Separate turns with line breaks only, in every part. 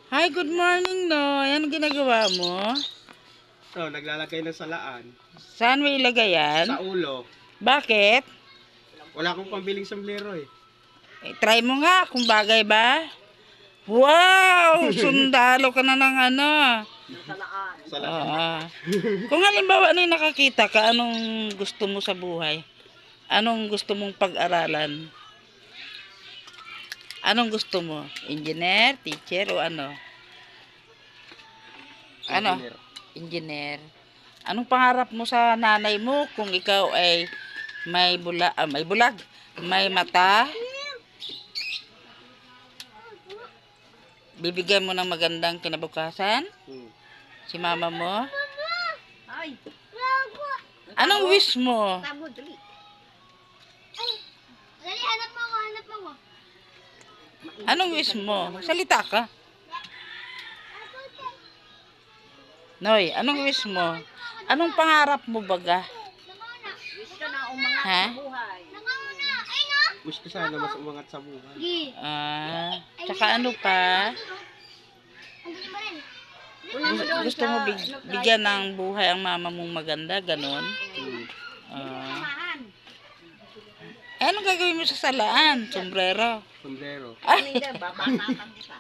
Hi, good morning, Noy. Ano ginagawa mo?
So, naglalagay ng salaan.
Saan mo ilagay yan?
Sa ulo.
Bakit?
Wala akong pambiling sombrero eh.
Try mo nga kung bagay ba. Wow! Sundalo ka na ng ano.
Salaan.
Kung halimbawa ano yung nakakita ka, anong gusto mo sa buhay? Anong gusto mong pag-aralan? Anong gusto mo? Engineer, teacher, o ano? Ano?
Engineer.
Engineer. Anong pangarap mo sa nanay mo kung ikaw ay may bulag, may mata? Bibigyan mo ng magandang kinabukasan? Si mama mo?
Ay,
Anong wish mo?
tabo, dali.
Dali, hanap mo ako, hanap mo ako.
Anong wish mo? Salita ka. Noy, anong wish mo? Anong pangarap mo baga?
Wish ka na umangat
Ha?
sa buhay.
Nakauna. Ay, no?
Wish ko sana mas umangat sa buhay.
Gi.
Tsaka ano pa?
Andun ba rin?
Gusto mo bigyan ng buhay ang mama mong maganda, ganon?
Samahan.
Anong gagawin mo sa salaan? Sombrero.
Sombrero.
Ay,
Hindi, babasatan kita.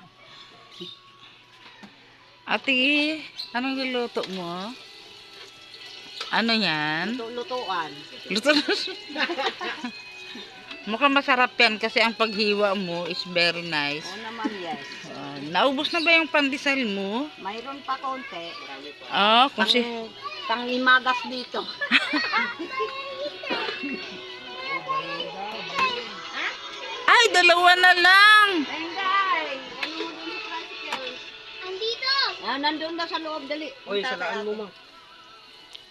ate, anong niluto mo? Ano yan?
Lutuan.
Luto. Mukhang masarap yan kasi ang paghiwa mo is very nice.
Oo naman, yes.
Naubos na ba yung pandesal mo?
Mayroon pa konti.
Kung si...
Tang imagas dito.
Ay, dalawa na lang!
Enday! Ano mo dun yung tricycle?
Andito.
Nandun na sa loob, dali.
Uy,
Punta
salaan
sa
mo ma.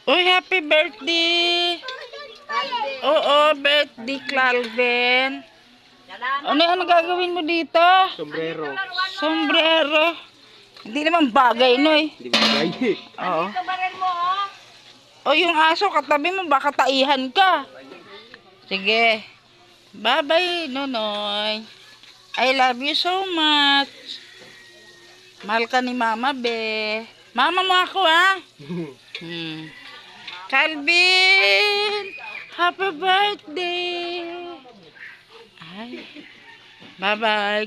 Uy, happy birthday!
Alde.
Oo, birthday, Calvin.
Salamat.
Ano gagawin mo dito?
Sombrero.
Sombrero. Hindi naman bagay, Noy.
Di ba bagay?
Oo.
Ito ba rin mo, oh?
O, yung aso, katabi mo, baka taihan ka. Sige. Bye-bye, Nonoy. I love you so much. Mahal ka ni Mama, be. Mama mo ako, ha? Calvin! Happy birthday! Ay. Bye-bye.